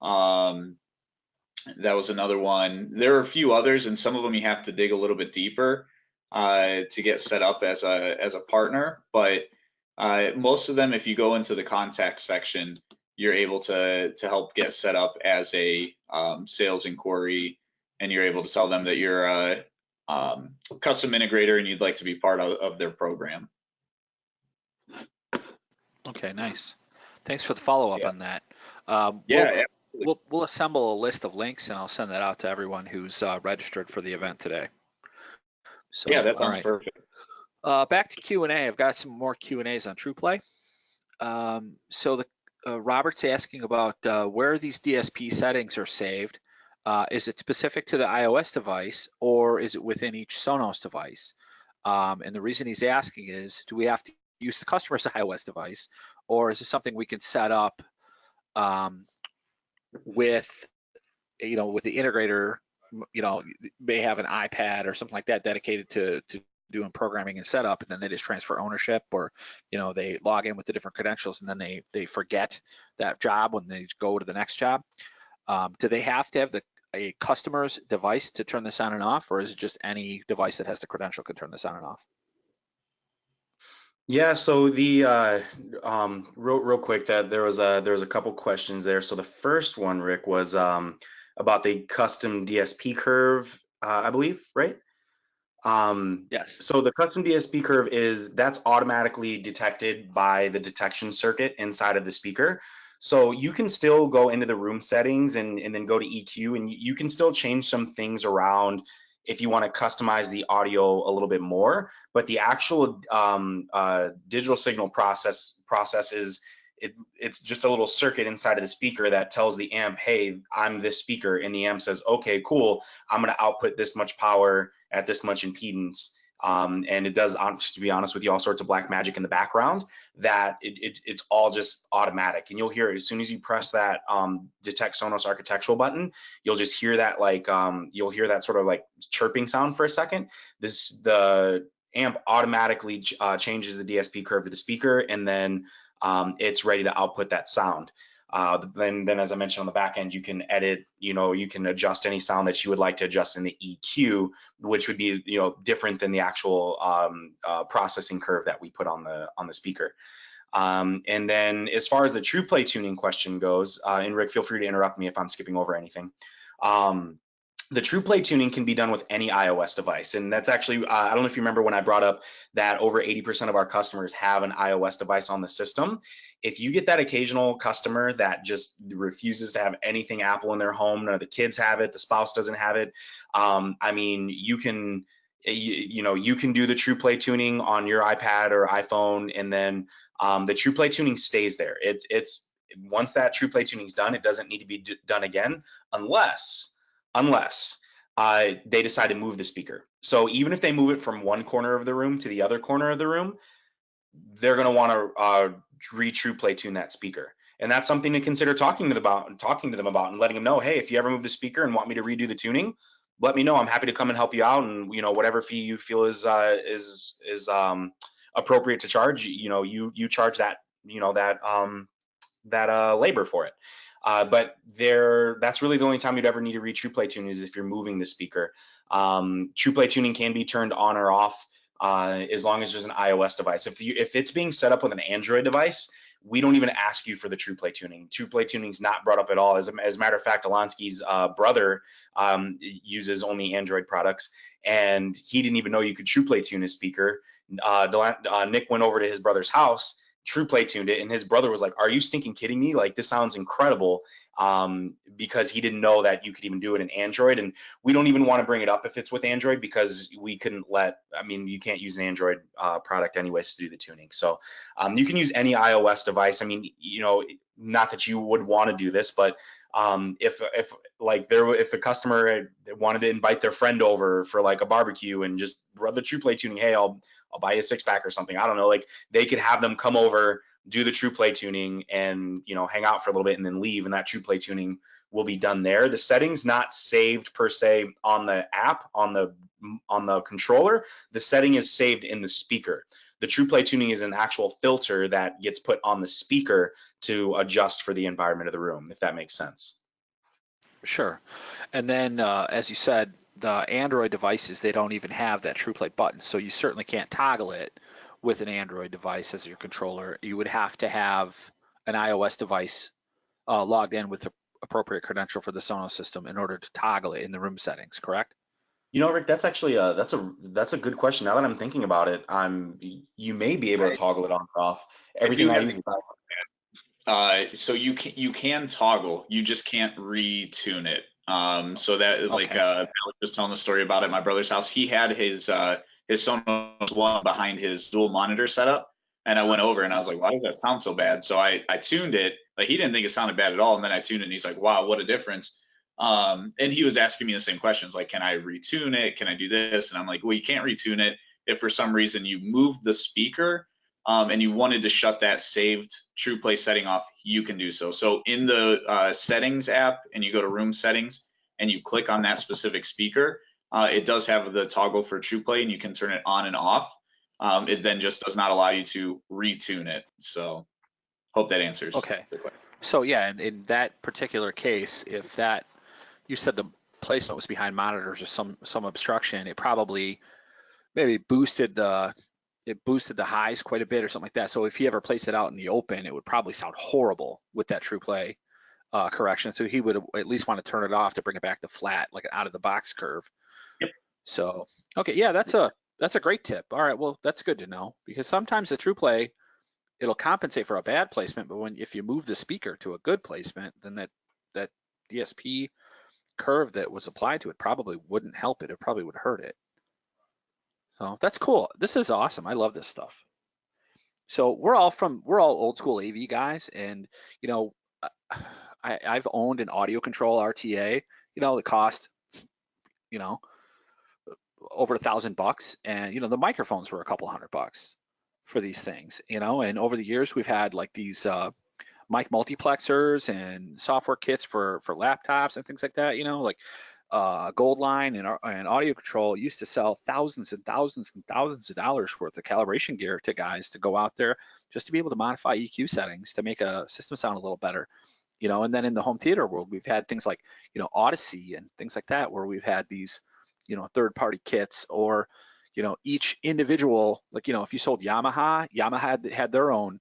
That was another one. There are a few others, and some of them you have to dig a little bit deeper to get set up as a partner. But most of them, if you go into the contact section, you're able to help get set up as a sales inquiry, and you're able to tell them that you're a custom integrator and you'd like to be part of their program. Okay, nice. Thanks for the follow-up Yeah. on that. Yeah, We'll assemble a list of links and I'll send that out to everyone who's registered for the event today. So, yeah, that sounds all right. perfect. Back to Q&A. I've got some more Q&As on TruePlay. So Robert's asking about where these DSP settings are saved. Is it specific to the iOS device or is it within each Sonos device? And the reason he's asking is, do we have to use the customer's iOS device, or is this something we can set up with the integrator? May have an iPad or something like that dedicated to doing programming and setup, and then they just transfer ownership, or they log in with the different credentials and then they forget that job when they go to the next job. Do they have to have a customer's device to turn this on and off, or is it just any device that has the credential can turn this on and off? Yeah, so the real quick, that there was a couple questions there. So the first one, Rick, was about the custom DSP curve, I believe, right? Yes. So the custom DSP curve that's automatically detected by the detection circuit inside of the speaker. So you can still go into the room settings and then go to EQ, and you can still change some things around if you want to customize the audio a little bit more. But the actual digital signal process is it's just a little circuit inside of the speaker that tells the amp, hey, I'm this speaker, and the amp says, okay, cool, I'm going to output this much power at this much impedance. And it does, to be honest with you, all sorts of black magic in the background that it's all just automatic. And you'll hear it as soon as you press that detect Sonos architectural button. You'll just hear that you'll hear that sort of like chirping sound for a second. The amp automatically changes the DSP curve to the speaker, and then it's ready to output that sound. Then as I mentioned on the back end, you can edit, you can adjust any sound that you would like to adjust in the EQ, which would be, different than the actual processing curve that we put on the speaker. And then as far as the TruePlay tuning question goes, and Rick, feel free to interrupt me if I'm skipping over anything. The TruePlay tuning can be done with any iOS device. And that's actually, I don't know if you remember when I brought up that over 80% of our customers have an iOS device on the system. If you get that occasional customer that just refuses to have anything Apple in their home, none of the kids have it, the spouse doesn't have it, you can do the TruePlay tuning on your iPad or iPhone, and then the TruePlay tuning stays there. It's once that TruePlay tuning is done, it doesn't need to be done again unless they decide to move the speaker. So even if they move it from one corner of the room to the other corner of the room, they're going to want to re-TruePlay tune that speaker. And that's something to consider talking to them about and letting them know, hey, if you ever move the speaker and want me to redo the tuning, let me know. I'm happy to come and help you out, and whatever fee you feel is appropriate to charge, you charge that labor for it. But that's really the only time you'd ever need to read TruePlay tuning is if you're moving the speaker. TruePlay tuning can be turned on or off as long as there's an iOS device. If it's being set up with an Android device, we don't even ask you for the TruePlay tuning. TruePlay tuning is not brought up at all. As a matter of fact, Alonsky's brother uses only Android products, and he didn't even know you could TruePlay tune his speaker. Nick went over to his brother's house, TruePlay tuned it, and his brother was like, "Are you stinking kidding me? Like, this sounds incredible." Because he didn't know that you could even do it in Android, and we don't even want to bring it up if it's with Android because we couldn't let. I mean, you can't use an Android product anyways to do the tuning. So you can use any iOS device. I mean, you know, not that you would want to do this, but if a customer wanted to invite their friend over for like a barbecue and just run the TruePlay tuning, hey, I'll buy you a 6-pack or something. I don't know, like they could have them come over, do the TruePlay tuning, and hang out for a little bit and then leave, and that TruePlay tuning will be done there. The settings not saved per se on the app, on the controller. The setting is saved in the speaker. The TruePlay tuning is an actual filter that gets put on the speaker to adjust for the environment of the room, if that makes sense. Sure. And then, as you said, the Android devices, they don't even have that TruePlay button, so you certainly can't toggle it with an Android device as your controller. You would have to have an iOS device logged in with the appropriate credential for the Sonos system in order to toggle it in the room settings, correct? Rick, that's actually that's a good question. Now that I'm thinking about it, you may be able to toggle it on or off. Everything I use. So you can toggle, you just can't retune it. So that like Okay. I was just telling the story about it at my brother's house. He had his Sonos One behind his dual monitor setup, and I went over and I was like, why does that sound so bad? So I tuned it. Like he didn't think it sounded bad at all, and then I tuned it, and he's like, wow, what a difference. And he was asking me the same questions, like, can I retune it? Can I do this? And I'm like, well, you can't retune it if for some reason you move the speaker and you wanted to shut that saved TruePlay setting off, you can do so. So in the settings app, and you go to room settings and you click on that specific speaker, it does have the toggle for TruePlay, and you can turn it on and off. It then just does not allow you to retune it. So hope that answers Okay. the question. So yeah, in that particular case, if that you said the placement was behind monitors or some obstruction, it probably maybe boosted the highs quite a bit or something like that. So if he ever placed it out in the open, it would probably sound horrible with that TruePlay correction. So he would at least want to turn it off to bring it back to flat, like an out of the box curve. Yep. So okay, yeah, that's a great tip. All right, well that's good to know, because sometimes the TruePlay, it'll compensate for a bad placement, but if you move the speaker to a good placement, then that DSP curve that was applied to it probably wouldn't help it. It probably would hurt it. So that's cool. This is awesome. I love this stuff. So we're all old school AV guys, and you know, I've owned an audio control RTA. The cost, you know, over $1,000, and the microphones were a couple $100 for these things. And over the years we've had like these mic multiplexers and software kits for laptops and things like that. Like Goldline and Audio Control used to sell thousands and thousands and thousands of dollars worth of calibration gear to guys to go out there just to be able to modify EQ settings to make a system sound a little better. And then in the home theater world, we've had things like, Odyssey and things like that, where we've had these, third-party kits, or, each individual, like, if you sold Yamaha had their own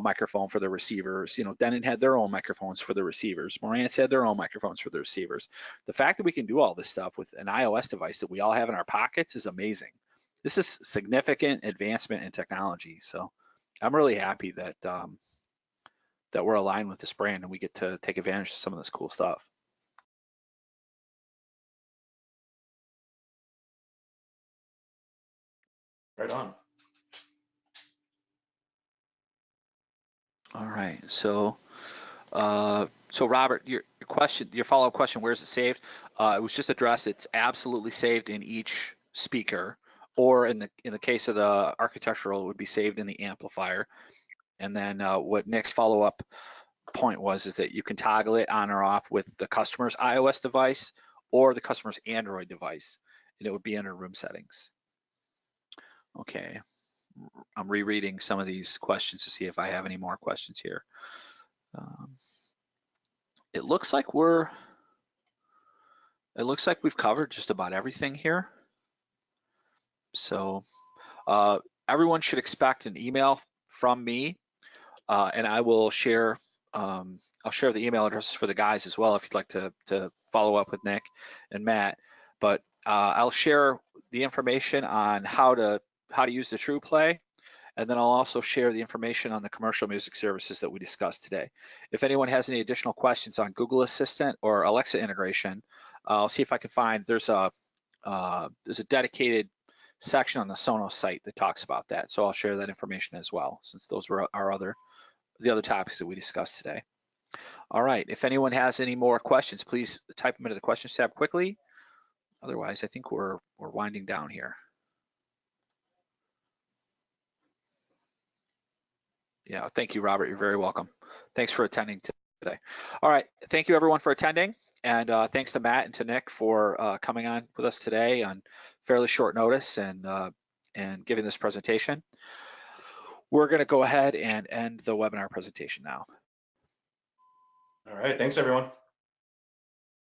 microphone for the receivers. Denon had their own microphones for the receivers. Marantz had their own microphones for the receivers. The fact that we can do all this stuff with an iOS device that we all have in our pockets is amazing. This is significant advancement in technology. So I'm really happy that that we're aligned with this brand and we get to take advantage of some of this cool stuff. Right on. All right. So Robert, your follow-up question, where's it saved? It was just addressed. It's absolutely saved in each speaker, or in the case of the architectural, it would be saved in the amplifier. And then what Nick's follow-up point was is that you can toggle it on or off with the customer's iOS device or the customer's Android device, and it would be under room settings. Okay, I'm rereading some of these questions to see if I have any more questions here. It looks like we've covered just about everything here. So everyone should expect an email from me, and I will share. I'll share the email addresses for the guys as well if you'd like to follow up with Nick and Matt. But I'll share the information on how to how to use the TruePlay, and then I'll also share the information on the commercial music services that we discussed today. If anyone has any additional questions on Google Assistant or Alexa integration, I'll see if I can find, there's a dedicated section on the Sonos site that talks about that. So I'll share that information as well, since those were the other topics that we discussed today. All right, if anyone has any more questions, please type them into the questions tab quickly. Otherwise, I think we're winding down here. Yeah, thank you, Robert. You're very welcome. Thanks for attending today. All right, thank you everyone for attending, and thanks to Matt and to Nick for coming on with us today on fairly short notice and giving this presentation. We're going to go ahead and end the webinar presentation now. All right, thanks everyone.